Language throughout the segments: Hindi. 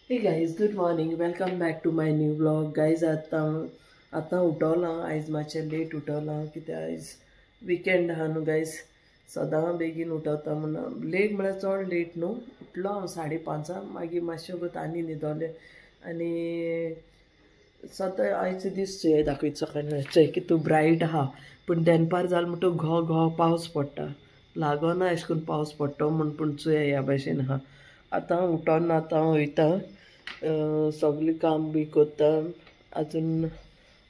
Hey guys, good morning. Welcome back to my new vlog. Guys, आता उठवला आयज मातशें लेट उठवला कित्याक आयज विकेंड आहा न्हू गायज. सदां बेगीन उठवता म्हणून लेट म्हळ्यार चड लेट न्हू. उठलो हांव 5:30 मागीर मातशें गो आनी न्हिदोलें आनी सदां आयचे दीस दाखयत सकाळचे की तूं ब्रायट आहा पूण दनपार जाल म्हणटू घो घो पावस पडटा लागोना अशें करून पावस पडटो म्हण पूण चुया ह्या भाशेन आहा. आतां उठोन आतां वयता सगळी काम बी करता. अजून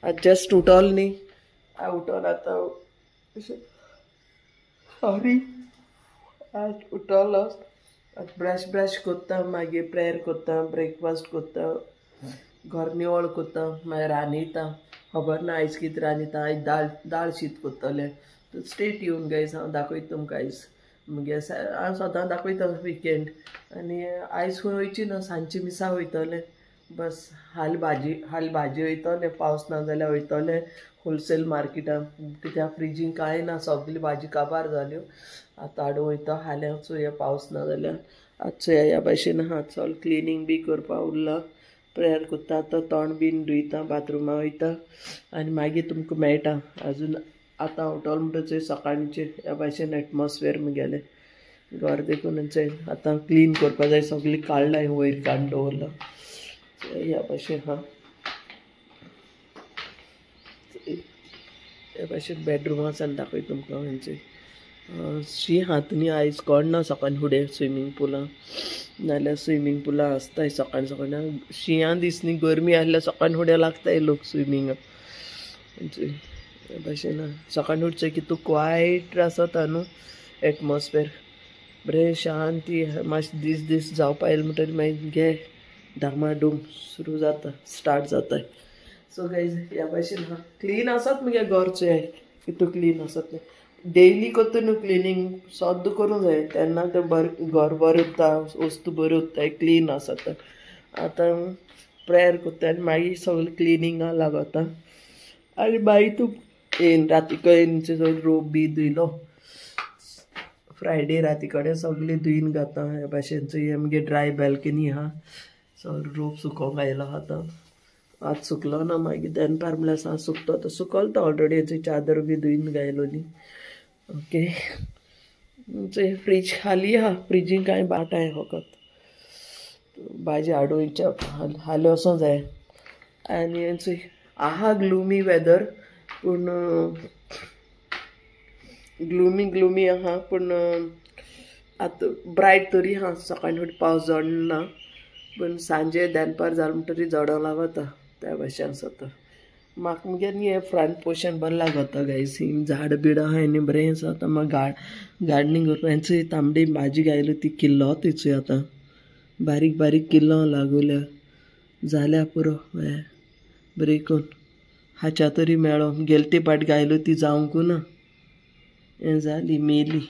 आज जस्ट उठोल न्ही. हांव उठोन आतां सॉरी आज उठोलो ब्रश करता मागीर प्रेयर करता ब्रेकफास्ट करता घर निवळ करता मागीर रांदयता. खबर ना आयज कितें रांदयता. आयज दाळ शीत करतलें. स्टेट येवन गायज हांव दाखयता तुमकां आयज मुगे हांव सदां दाखयता विकेंड आनी आयज खंय वयची ना सांजची मिसा वयतलें बस. हाल भाजी वयतलें पावस ना जाल्यार वयतलें होलसेल मार्केटान कित्याक फ्रिजीन कांय ना सगली भाजी काबार जाल्यो. आतां हाडूं वयता हाल्या चोया पावस ना जाल्यार आज चोया ह्या भाशेन आहा. चल क्लिनींग बी करपा उरला प्रेयर करता आतां तोंड बीन धुयता बाथरुमा वयता आनी मागीर तुमकां मेळटा. अजून आतां उठोल म्हणटच सकाळचे ह्या भाशेन एटमॉस्फियर मुगेलें घर देखून आतां क्लीन करपा जाय सगळी काडलां वयर काडून दवरला ह्या भाशेन आहा. ह्या भाशेन बेडरुमासान दाखय तुमकां खंयचे शी हात न्ही आयज कोण सकाळी फुडें स्विमींग पुलां नाल्यार स्विमींग पुलां आसताय सकाळ सकाळ शिंया दीस न्ही गरमी आहल्यार सकाळ फुडें लागताय लोक स्विमींगाक. ह्या भाशेन सकाळ फुडचें की तूं क्वायट आसता न्हू एटमॉस्फियर बरें शांती मातशें दीस जावपा येयलें म्हणटरी मागीर घे धामाडूम सुरू जाता स्टार्ट जाताय. सो गायज ह्या भाशेन आहा. क्लीन आसात मगे घरचें की तूं क्लीन आसत डेयली करता न्हू क्लिनींग सद्द करूंक जाय तेन्ना तें घर बरें उरता वस्तू बऱ्यो उरताय क्लीन आसत. आतां प्रेयर करता आनी मागीर सगळें क्लिनींगा लागता आनी मागीर तूं येन राती कडेन रोप बी धुयलो फ्रायडे राती कडेन सगळें धुयन घाता. ह्या भाशेनचो हे मगे ड्राय बॅल्कनी आहा सगळें रोप सुकोवंक आयलो आतां. आज सुकलो ना मागीर दनपार म्हळ्यार सांज सुकतो तो सुकल तो ऑलरेडी चादर बी धुयन गायलोली. ओके फ्रीज खाली आहा फ्रिजीन कांय बाटाय फकत भाजी हाडूंच्या हाले वचों जाय आनी आहा ग्लुमी वेदर पूण ग्लुमी आहा पूण आतां ब्रायट तरी आहा सकाळी फुडें पावस जडना पूण सांजे दनपार जाल म्हणटरी जडो लागता त्या भाशेन आसता. म्हाका मुगे न्ही हें फ्रंट पोर्शन बरें लागता गायज ही झाड बीड आहाय न्ही बरें आसा. आतां म्हाका गार्डनींग करपा हेंचो तांबडी भाजी गायलो ती किल्लो तिचो आतां बारीक बारीक किल्लो लागल्या जाल्या पुरो बरें करून हाच्या तरी मेळो गेल ती पाट गायलो ती जावंकू ना हें जाली मेली.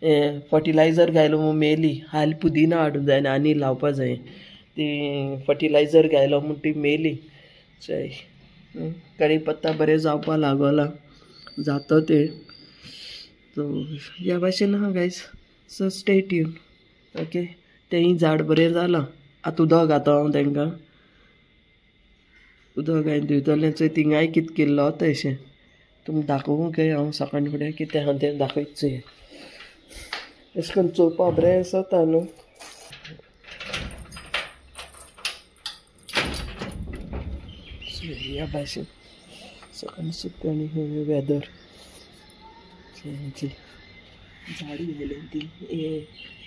हें फर्टिलायझर गायलो मेली हाल पुदिना हाडूंक जाय आनी लावपा जाय ती फर्टिलायझर गायलो म्हूण ती मेली. चय कढीपत्ता बरें जावपा लागोला जातो तें ह्या भाशेन आहा guys. So stay tune. Okay तेंय झाड बरें जालां. आतां उदक घातो हांव तांकां उदक घायन धुयतलें चोय थिंगाय कितें केल्लो तशें तुमकां दाखोवंक हांव सकाळ फुडें कितें आहा तें दाखयचें अशें करून चोवपा बरें आसता न्हू. ह्या भाशेन सकाळी सुकता आनी वेदर झाडी घायली ती हे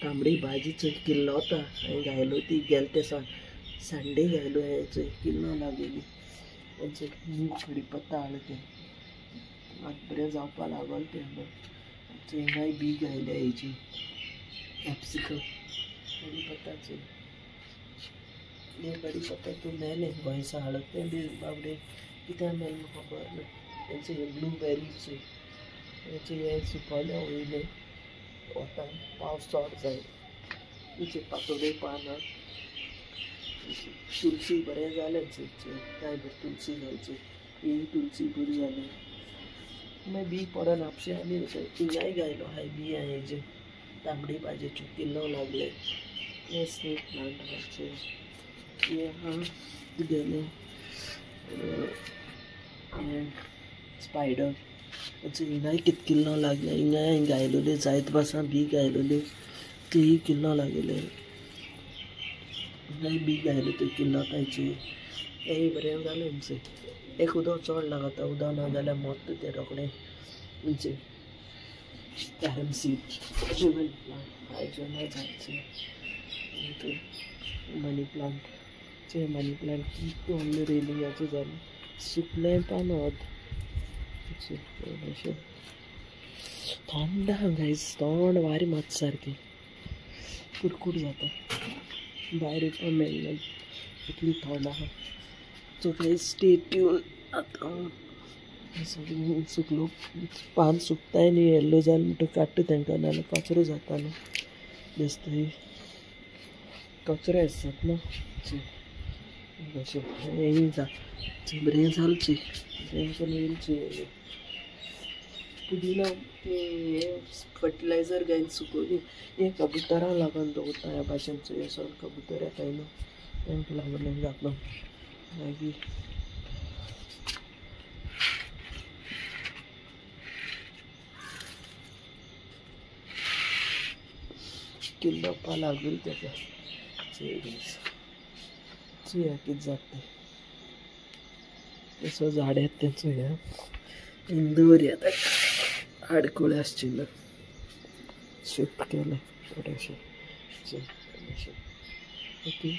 तांबडी भाजी चोय किल्लो वता हांवें घायलो ती गेल ते संडे घायलो हे चोय किल्लो लागलेली कढीपत्ता हाडलो तें मात बरें जावपा लागोल तें हिंगाय बी घायल्या हेची कॅप्सिकम कढीपत्ताचो हे कढीपत्ता तूं मेलें गोंयसा हाडत तें बी बाबडे कित्याक मेलें खबर ना. तेंचे हे ब्लूबेरीचे हेचे हे सुकोल्या वयले वता पावस चड जाय तेचे पातोळ्यो पानां तुलसी बरें जालें काय बरें तुलसी घालची ही तुलसी बरी जाली मागीर बी पडन आपशें आनी थिंगाय घायलो हाय बी हेजे तांबडी भाजयेच्यो किल्लो लागले हे स्नेक प्लांट घालचे ये हाँ गेले स्पायडर अच्छा हिंगा कित किल्लो लागले हिंगा गायलोले जायत बसा बी गायलोले तेही किल्लो लागले नाही बी गायलो ते किल्लो तायचे हे बरें जालें आमचे एक उदक चड लागता उदक ना जाल्यार मोत ते रोखडें म्हणजे कॅरम सीड ह्युमन प्लांट हायजोना जायचे मनी प्लांट चे मनी प्लांट किती व्हडले रेलिंगाचे जालें सुकलें पानोत थंड आहा गायज थंड वारी मात सारकी कुडकुड जाता भायर येवपा मेळना इतली थंड आहा सो गायज स्टे ट्यून आतां सगळीं सुकलो पान सुकताय न्ही येल्लो जालें म्हणटकीर काडटा तांकां नाल्यार कचरो जाता न्हू दिसता कचरो आसतात न्हू अशें हें जा बरें जालचें बरें करून येवचें पुदिना फर्टिलायझर घालून सुकोवली हे कबुतरां लागून दवरता ह्या भाशेनचो हे सगळें कबूतर येताय न्हू तांकां लागून जाता मागीर किल्लोपा लागून तेका चोया कितें जाता तें झाड येता तें चोया दवरया ताका आडकुळे आसची ना शिफ्ट केलें थोडेशें ओके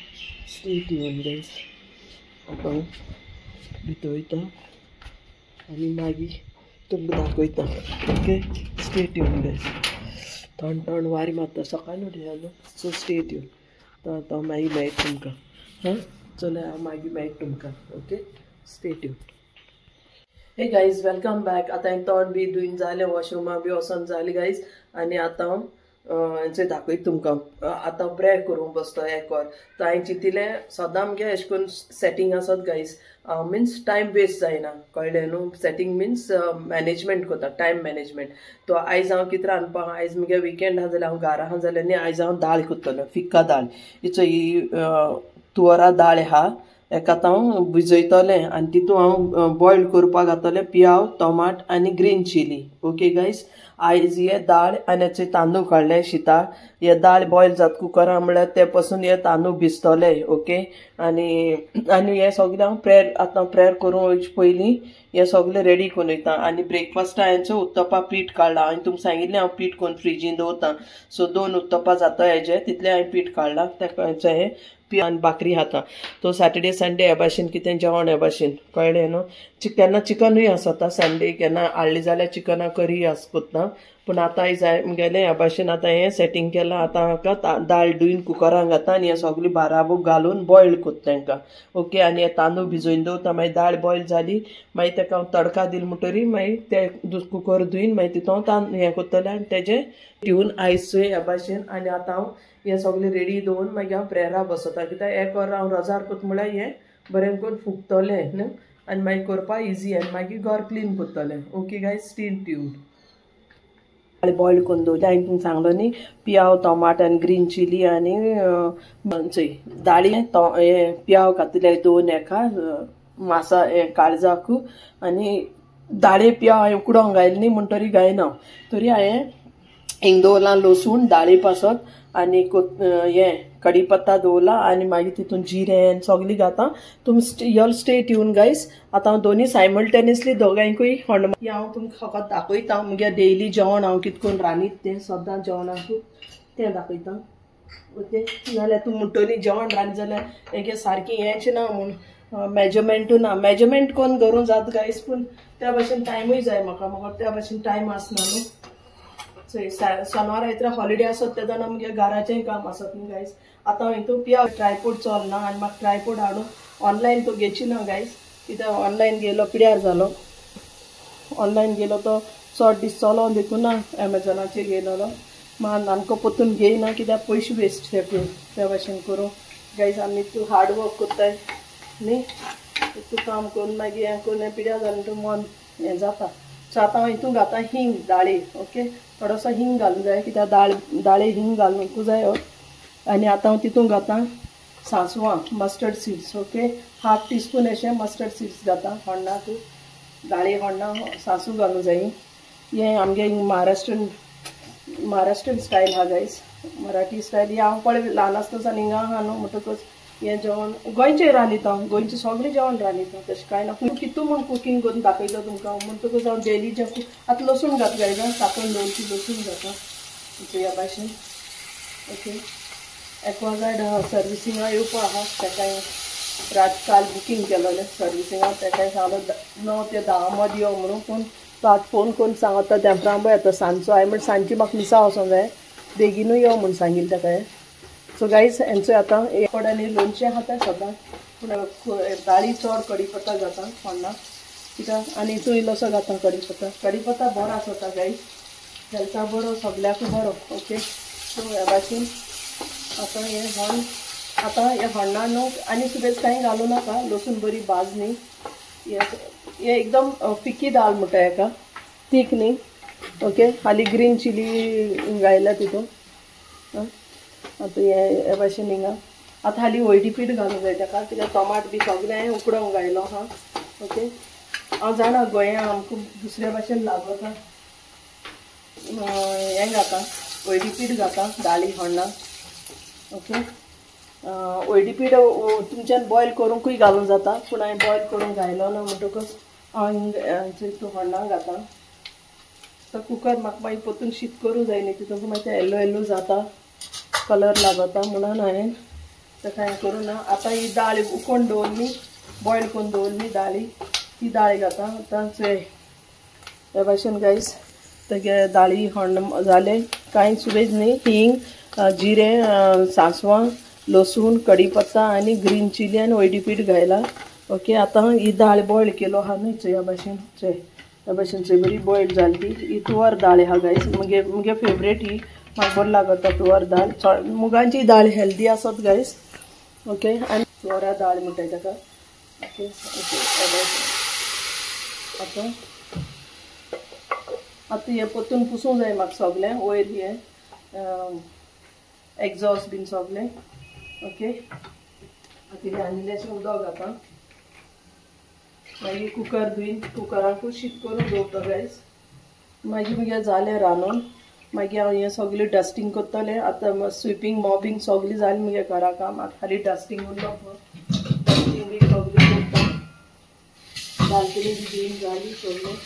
स्टे ट्यून गायज आतां हांव भितर वयता आनी मागीर तुमकां दाखयता ओके स्टे ट्यून गायज थंड थंड वारी मारता सकाळीं उठया सो स्टे ट्यून तो आतां मागीर मेळटा तुमकां हां चलो हांव मागीर मेळटा तुमकां okay stay tune hey guys welcome back आतां हांवें तोंड बी धुवन जालें वॉशरुमा बी वचोन जालें गायज आनी आतां हांव दाखयता तुमकां आतां प्रेयर करूंक बसता एकवर तर हांवें चिंतिल्लें सदां आमगे अशें करून सेटींग आसत गायज मिन्स टायम वेस्ट जायना कळ्ळें न्हू सेटींग मिन्स मॅनेजमेंट करता टायम मॅनेजमेंट तो आयज हांव कितें रांदपा आयज मुगे विकेंड आहा जाल्यार हांव घरा आहा जाल्यार न्ही आयज हांव दाळ करतलो फिक्का दाळ हिचो ही तुवरा दाळ आहा एका हांव भिजयतलें आनी तितून हांव बॉयल करपाक घातलें पियाव टोमाट आनी ग्रीन चिली ओके गायज आयज हे दाळ आनी हेचे तांदूळ काडले शिताक हे दाळ बॉयल जाता कुकरां म्हळ्यार ते पासून हे तांदूळ भिजतले ओके आनी हे सगळें हांव प्रेयर आतां प्रेयर करूंक वयचे पयलीं हे सगळें रेडी करून वयता आनी ब्रेकफास्टा हांचो उत्तपा पीठ काडला हांवें तुमकां सांगिल्लें हांव पीठ करून फ्रिजीन दवरता सो 2 उत्तपा जाता हेजे तितलें हांवें पीठ काडलां तेका हें पी आनी भाकरी खाता तो सॅटर्डे संडे हे भाशेन कितें जेवण हे भाशेन कळ्ळें न्हू केन्ना चिकनूय आसता संडे केन्ना हाडली जाल्यार चिकना करी आसता पूण आतां आयज गेलें ह्या भाशेन आतां हें सेटींग केलां आतां हाका दाळ धुवन कुकरान घाता आनी हें सगळीं बाराबूक घालून बॉयल करता तांकां ओके आनी हे तांदूळ भिजोवन दवरता मागीर दाळ बॉयल जाली मागीर ताका हांव तडका दिल म्हणटरी मागीर ते कुकर धुवन मागीर तितून हें करतलें आनी तेजें ठेवून आयसय ह्या भाशेन आनी आतां हांव हें सगळें रेडी दवरून मागीर हांव प्रेयरा बसता कित्याक एक वर हांव रोजार करता म्हळ्यार हें बरें करून फुगतलें न्हू आनी मागीर करपा इजी आनी मागीर घर क्लीन करतलें okay guys stay tune boil करून दवरलें हांवें तुमकां सांगलो न्ही पियाव टोमाट आनी ग्रीन चिली आनी दाळी हे पियाव घातले 2 एका मासा हें काळजाक आनी दाळे पियाव हांवें उकडोंक घायले न्ही म्हणटरी घायना तरी हांवें हिंग दवरलां लसूण दाळी पासत आनी हें कढीपत्ता दवरला आनी मागीर तितून जिरें सगळीं घाता तुमी यल स्टे ट्यून गायज आतां हांव दोनी सायमल्टेनियसली दोगांयकूय हांव तुमकां फकत दाखयता मुगे डेली जेवण हांव कितें करून रांदीत तें सदां जेवणाक तें दाखयता ओके नाल्यार तूं म्हणटली जेवण रांद जाल्यार हेगे सारकी हेंच ना म्हूण मेजरमेंटू ना मेजरमेंट करून करूं जाता गायज पूण त्या भाशेन टायमूय जाय म्हाका त्या भाशेन टायम आसना न्हू शेनवार आयतारा हॉलिडे आसत तेन्ना आमगे घराचेंय काम आसत न्ही गायज आतां हांव हितून पिया ट्रायपोड चलना आनी म्हाका ट्रायपोड हाडून ऑनलायन तो घेची ना गायज कित्याक ऑनलायन गेलो पिड्यार जालो ऑनलायन गेलो तो चड दीस चलो देखून ना एमेझॉनाचेर गेलोलो म्हाका नामको पोतून घेयना कित्याक पयशे वेस्ट त्या भाशेन करूं गायज आमी तूं हार्ड वर्क कोत्ताय न्ही तूं काम करून मागीर हें करून हें पिड्यार जालें म्हणटून मन हें जाता सो आतां हांव हितून घाता हिंग दाळी ओके थोडोसो हिंग घालूंक जाय कित्याक दाळे हिंग घालूंकू जाय आनी आतां हांव तितून घाता सांसवां mustard seeds okay half teaspoon अशें मस्टर्ड सीड्स घाता हण्णाक दाळी हण्णां सांसू घालूंक जाय हें आमगे महाराष्ट्रन स्टायल हा गायज मराठी स्टायल हे हांव पळय ल्हान आसतना हिंगा आहा न्हू म्हणटकच हें जेवण गोंयचें रांदिता गोंयचें सगळें जेवण रांदिता तशें कांय ना कितू म्हूण कुकींग करून दाखयता तुमकां म्हणटकच हांव डेली जें आतां लसूण घात गायज काकण दवरची लसूण घाता ह्या भाशेन ओके एक्वागार्ड सर्विसिंगा येवपा आहा ताका काल बुकींग केलोलें सर्विसिंगा ताका सांगलो 9 ते 10 मद यो म्हणून पूण तो आतां फोन करून सांगता तेंपरांबय येता सांजचो हांवें म्हण सांजची म्हाका मिसा वचोंक जाय बेगीनूय यो म्हूण सांगिल्लें ताका सो गायज हेंचो आतां कोड्यांनी लोणचें आहा तें सदां पूण दाळी चड कढीपत्ता घाता फोण्णां कित्याक आनी हितून इल्लोसो घाता कढीपत्ता बरो आसता गायज हेल्था बरो सगळ्याक बरो ओके सो ह्या भाशेन आतां हें हण आतां हे हण्णां न्हू आनी सुबेज कांय घालूं नाका लसूण बरी भाज न्ही हे एकदम फिकी दाळ म्हणटा हेका तीख न्ही ओके हाली ग्रीन चिली घायला तितून आतां हे भाशेन हिंगा आतां हाली हळदी पीठ घालूंक जाय ताका कित्याक टमाट बी सगळें उकडोवंक घायलो हा ओके हांव जाणा गोंया आमकां दुसऱ्या भाशेन लागता हें घाता हळदी पीठ घाता दाळी हण्णां ओके हळदी पीठ तुमच्यान बॉयल करूंकूय घालूंक जाता पूण हांवें बॉयल करूंक घायलो ना म्हणटकच हांव हितून हण्णां घाता तो कुकर म्हाका मागीर परतून शीत करूंक जाय न्ही तितून मागीर तें येल्लो जाता कलर लागता म्हणून हांवें ताका हें करूं ना आतां ही दाळ उकोवन दवरली बॉयल करून दवरली दाळी ती दाळ घाता आतां ह्या भाशेन गायज तेगे दाळी हण्ण जाले कांय सुबेज न्ही हींग जिरें सांसवां लसूण कढीपत्ता आनी ग्रीन चिली आनी हळदी पीठ घायला ओके आतां ही दाळ बॉयल केलो आहा न्ही ह्या भाशेन ह्या भाशेन बरी बॉयल जाली ही तुवर दाळ आहा गायज मुगे फेवरेट ही म्हाका बरी लागता तुवर दाळ मुगांची दाळ हेल्दी आसत गायज ओके आनी तुवरा दाळ म्हणटाय ताका ओके ओके आतां आतां हें परतून पुसूंक जाय म्हाका सगलें वयर हें एग्जॉस्ट बीन सगलें ओके आतां आनी इल्लेशें उदक घाता मागीर कुकर धुयन कुकराकूच शीत करून दवरता गायज मागीर मुगे जालें रांदून मागीर हांव हें सगळें डस्टींग करतलें आतां स्विपींग मॉबींग सगळीं जालीं मुगे घरा काम आतां खाली डस्टींग उरलो डस्टींग बी सगळीं करता बाल्कनी बी धुयन जाली सगळें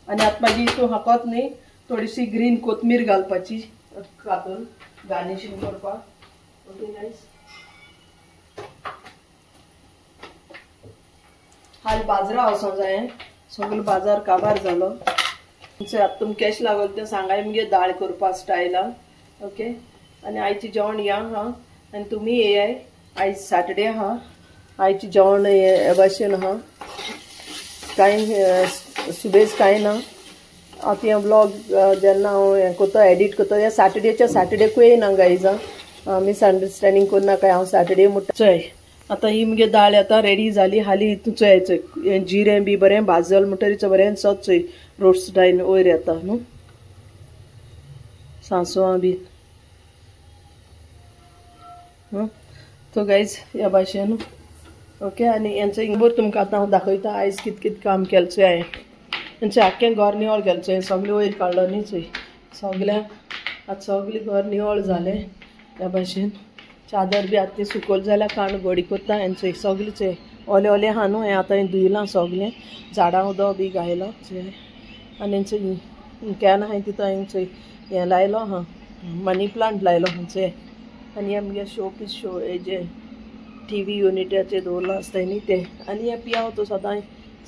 आनी आतां मागीर हितून हाकोत न्ही थोडीशी ग्रीन कोथमीर घालपाची कातून गार्निशींग करपाक ओके गायज हाल बाजरा वचोंक जाय सगळो बाजार काबार जालो आतां तुमकां कॅश लागल तें सांगाय मुगे दाळ करपा स्टायलान ओके आनी आयचें जेवण या आहा आनी तुमी येयाय आयज सॅटर्डे आहा आयचें जेवण हे भाशेन आहा कांय सुबेज कांय ना आतां हें ब्लॉग जेन्ना हांव हें कोता एडीट कोता हे सॅटर्डेच्या सॅटर्डेकूय येयना गायज मिसअंडरस्टँडींग करूं नाका हांव सॅटर्डे म्हणटा चोय आतां ही मुगे दाळ आतां रेडी जाली हाली हितून चोय जिरें बी बरें भाजल म्हणटरीच बरें सत चोय रोस्ट स्टायल वयर येता न्हू सांसवां बी तो गायज ह्या भाशेन ओके आनी हेंचो इंबर तुमकां आतां हांव दाखयता आयज कितें काम केलचें हांवें हेंचें आख्खें घर निवळ केलचें सगळें वयर काडलो न्ही चोय सगल्यांक आतां सगळें घर निवळ जालें ह्या भाशेन चादर बी आतां ती सुकोल जाल्यार काण घडी कोत्ता हेंचें सगळें ओलें ओलें आहा न्हू हें आतां हें धुयलां सगलें झाडां उदक बी घायलां आनी हेंचें कॅन हांवें तितून हेंचें हें लायलो आहा मनी प्लांट लायलो हेंचें आनी हें मुगे शो पीस हेजें टी व्ही युनिटाचेर दवरलो आसताय न्ही तें आनी हें पियाव तो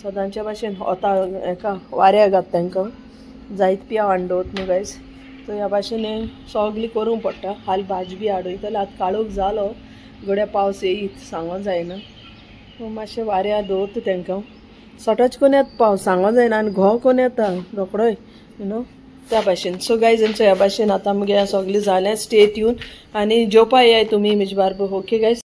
सदांच्या भाशेन वता हेका वाऱ्याक घात तांकां जायत पियाव हांडोत न्हू गायज तो ह्या भाशेन हें सगळें करूंक पडटा हाल भाजी बी हाडयतले आतां काळोख जालो गड्या पावस येयत सांगो जायना मातशें वाऱ्यार दवरता तांकां सटच कोन्न येता पावस सांगो जायना आनी घोव कोन्न येता रोखडोय यू नो त्या भाशेन सो गायज हेंचो ह्या भाशेन आतां मुगे सगळें जालें स्टे ट्यून आनी जेवपा येयाय तुमी म्हजे बारबर ओके गायज